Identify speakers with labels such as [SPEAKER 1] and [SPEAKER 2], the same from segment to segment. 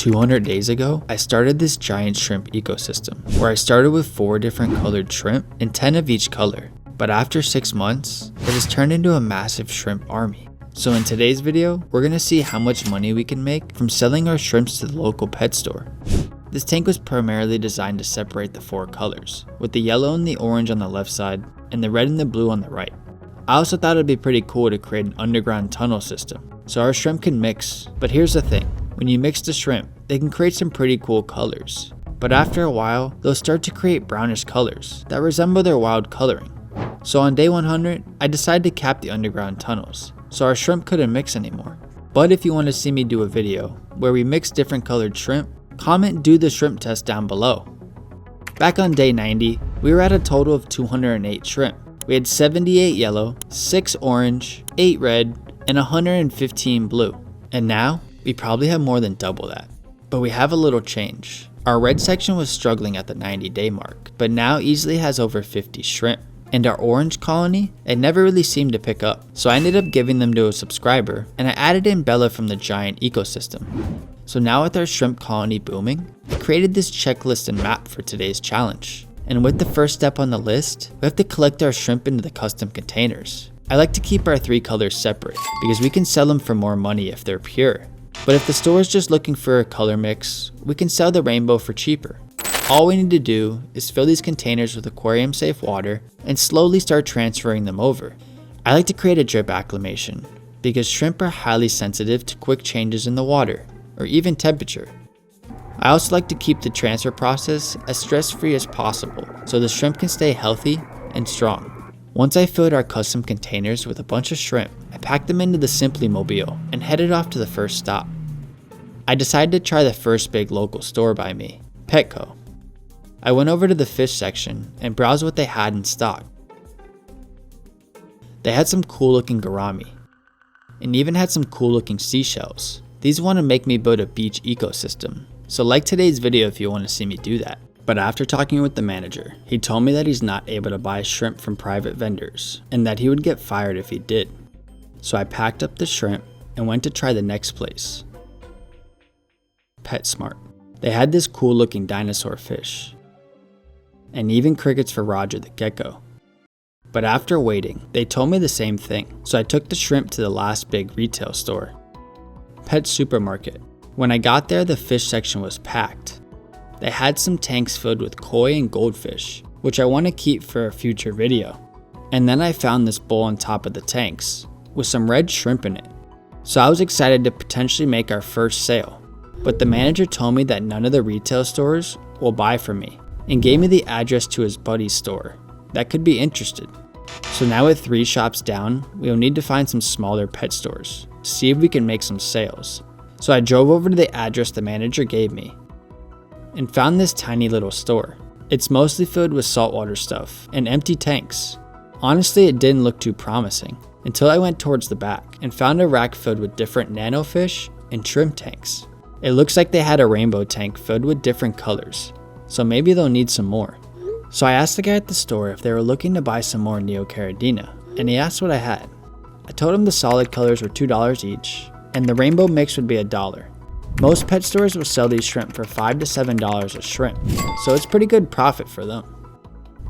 [SPEAKER 1] 200 days ago, I started this giant shrimp ecosystem, where I started with 4 different colored shrimp and 10 of each color. But after 6 months, it has turned into a massive shrimp army. So in today's video, we're going to see how much money we can make from selling our shrimps to the local pet store. This tank was primarily designed to separate the 4 colors, with the yellow and the orange on the left side, and the red and the blue on the right. I also thought it'd be pretty cool to create an underground tunnel system, so our shrimp can mix. But here's the thing, when you mix the shrimp, they can create some pretty cool colors. But after a while, they'll start to create brownish colors that resemble their wild coloring. So on day 100, I decided to cap the underground tunnels, so our shrimp couldn't mix anymore. But if you want to see me do a video where we mix different colored shrimp, comment "do the shrimp test" down below. Back on day 90, we were at a total of 208 shrimp. We had 78 yellow, 6 orange, 8 red, and 115 blue. And now, we probably have more than double that. But we have a little change. Our red section was struggling at the 90-day mark, but now easily has over 50 shrimp. And our orange colony, it never really seemed to pick up. So I ended up giving them to a subscriber, and I added in Bella from the giant ecosystem. So now with our shrimp colony booming, I created this checklist and map for today's challenge. And with the first step on the list, we have to collect our shrimp into the custom containers. I like to keep our 3 colors separate, because we can sell them for more money if they're pure. But if the store is just looking for a color mix, we can sell the rainbow for cheaper. All we need to do is fill these containers with aquarium safe water and slowly start transferring them over. I like to create a drip acclimation, because shrimp are highly sensitive to quick changes in the water, or even temperature. I also like to keep the transfer process as stress-free as possible, so the shrimp can stay healthy and strong. Once I filled our custom containers with a bunch of shrimp, I packed them into the Simply Mobile and headed off to the first stop. I decided to try the first big local store by me, Petco. I went over to the fish section and browsed what they had in stock. They had some cool looking gourami, and even had some cool looking seashells. These want to make me build a beach ecosystem, so like today's video if you want to see me do that. But after talking with the manager, he told me that he's not able to buy shrimp from private vendors, and that he would get fired if he did. So I packed up the shrimp and went to try the next place, PetSmart. They had this cool looking dinosaur fish, and even crickets for Roger the gecko. But after waiting, they told me the same thing, so I took the shrimp to the last big retail store, Pet Supermarket. When I got there, the fish section was packed. They had some tanks filled with koi and goldfish, which I want to keep for a future video. And then I found this bowl on top of the tanks, with some red shrimp in it. So I was excited to potentially make our first sale. But the manager told me that none of the retail stores will buy from me, and gave me the address to his buddy's store that could be interested. So now with 3 shops down, we will need to find some smaller pet stores to see if we can make some sales. So I drove over to the address the manager gave me and found this tiny little store. It's mostly filled with saltwater stuff and empty tanks. Honestly, it didn't look too promising until I went towards the back and found a rack filled with different nano fish and shrimp tanks. It looks like they had a rainbow tank filled with different colors, so maybe they'll need some more. So I asked the guy at the store if they were looking to buy some more Neocaridina, and he asked what I had. I told him the solid colors were $2 each, and the rainbow mix would be $1. Most pet stores will sell these shrimp for $5 to $7 a shrimp, so it's pretty good profit for them.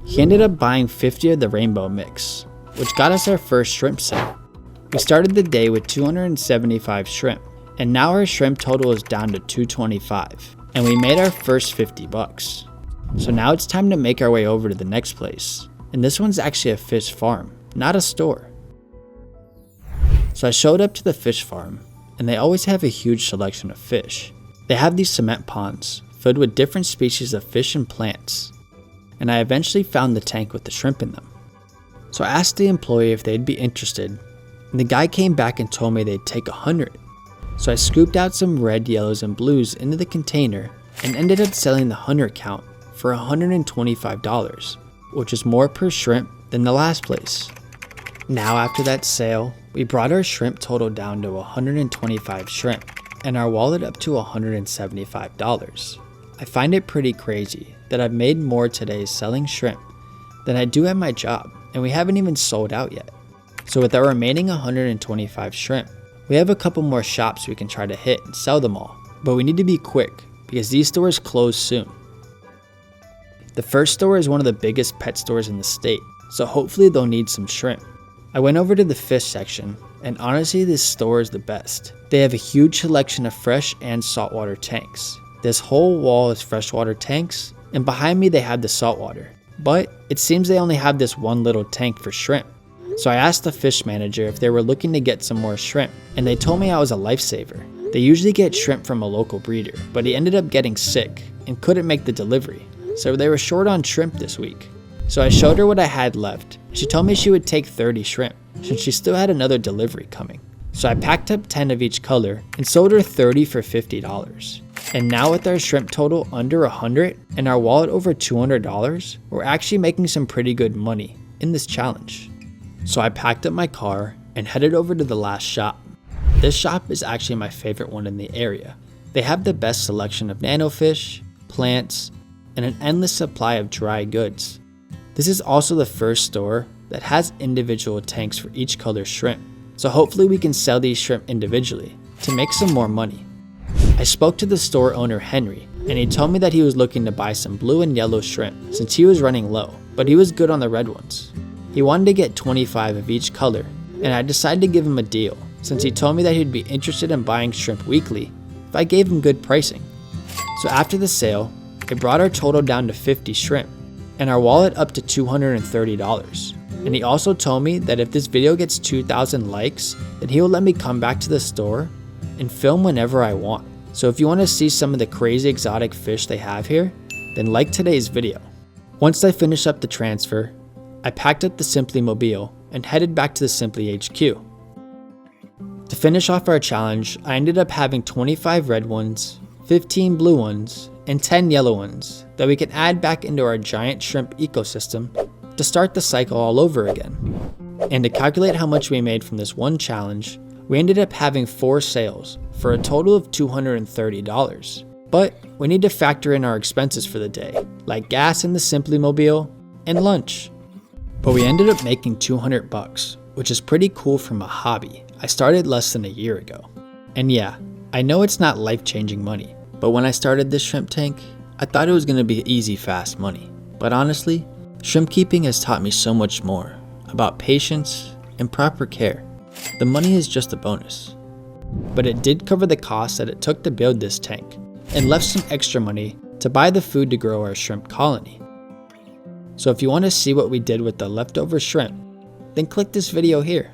[SPEAKER 1] He ended up buying 50 of the rainbow mix, which got us our first shrimp sale. We started the day with 275 shrimp, and now our shrimp total is down to 225, and we made our first 50 bucks. So now it's time to make our way over to the next place, and this one's actually a fish farm, not a store. So I showed up to the fish farm, and they always have a huge selection of fish. They have these cement ponds filled with different species of fish and plants, and I eventually found the tank with the shrimp in them. So I asked the employee if they'd be interested, and the guy came back and told me they'd take 100. So I scooped out some red, yellows, and blues into the container and ended up selling the 100 count for $125, which is more per shrimp than the last place. Now after that sale, we brought our shrimp total down to 125 shrimp and our wallet up to $175. I find it pretty crazy that I've made more today selling shrimp than I do at my job, and we haven't even sold out yet. So with our remaining 125 shrimp, we have a couple more shops we can try to hit and sell them all. but we need to be quick because these stores close soon. The first store is one of the biggest pet stores in the state, so hopefully they'll need some shrimp. I went over to the fish section, and honestly this store is the best. They have a huge selection of fresh and saltwater tanks. This whole wall is freshwater tanks, and behind me they have the saltwater. But it seems they only have this one little tank for shrimp. So I asked the fish manager if they were looking to get some more shrimp, and they told me I was a lifesaver. They usually get shrimp from a local breeder, but he ended up getting sick and couldn't make the delivery, so they were short on shrimp this week. So I showed her what I had left. She told me she would take 30 shrimp, since she still had another delivery coming. So I packed up 10 of each color and sold her 30 for $50. And now with our shrimp total under 100 and our wallet over $200, we're actually making some pretty good money in this challenge. So I packed up my car and headed over to the last shop. This shop is actually my favorite one in the area. They have the best selection of nano fish, plants, and an endless supply of dry goods. This is also the first store that has individual tanks for each color shrimp, so hopefully we can sell these shrimp individually to make some more money. I spoke to the store owner Henry, and he told me that he was looking to buy some blue and yellow shrimp since he was running low, but he was good on the red ones. He wanted to get 25 of each color, and I decided to give him a deal since he told me that he'd be interested in buying shrimp weekly if I gave him good pricing. So after the sale, it brought our total down to 50 shrimp and our wallet up to $230. And he also told me that if this video gets 2,000 likes, then he will let me come back to the store and film whenever I want. So if you want to see some of the crazy exotic fish they have here, then like today's video. Once I finished up the transfer, I packed up the Simply Mobile and headed back to the Simply HQ. To finish off our challenge, I ended up having 25 red ones, 15 blue ones, and 10 yellow ones that we can add back into our giant shrimp ecosystem to start the cycle all over again. And to calculate how much we made from this one challenge, we ended up having 4 sales for a total of $230. But we need to factor in our expenses for the day, like gas in the Simply Mobile and lunch. But we ended up making $200, which is pretty cool from a hobby I started less than a year ago. And yeah, I know it's not life-changing money, but when I started this shrimp tank, I thought it was going to be easy, fast money. But honestly, shrimp keeping has taught me so much more about patience and proper care. The money is just a bonus. But it did cover the cost that it took to build this tank, and left some extra money to buy the food to grow our shrimp colony. So if you want to see what we did with the leftover shrimp, then click this video here.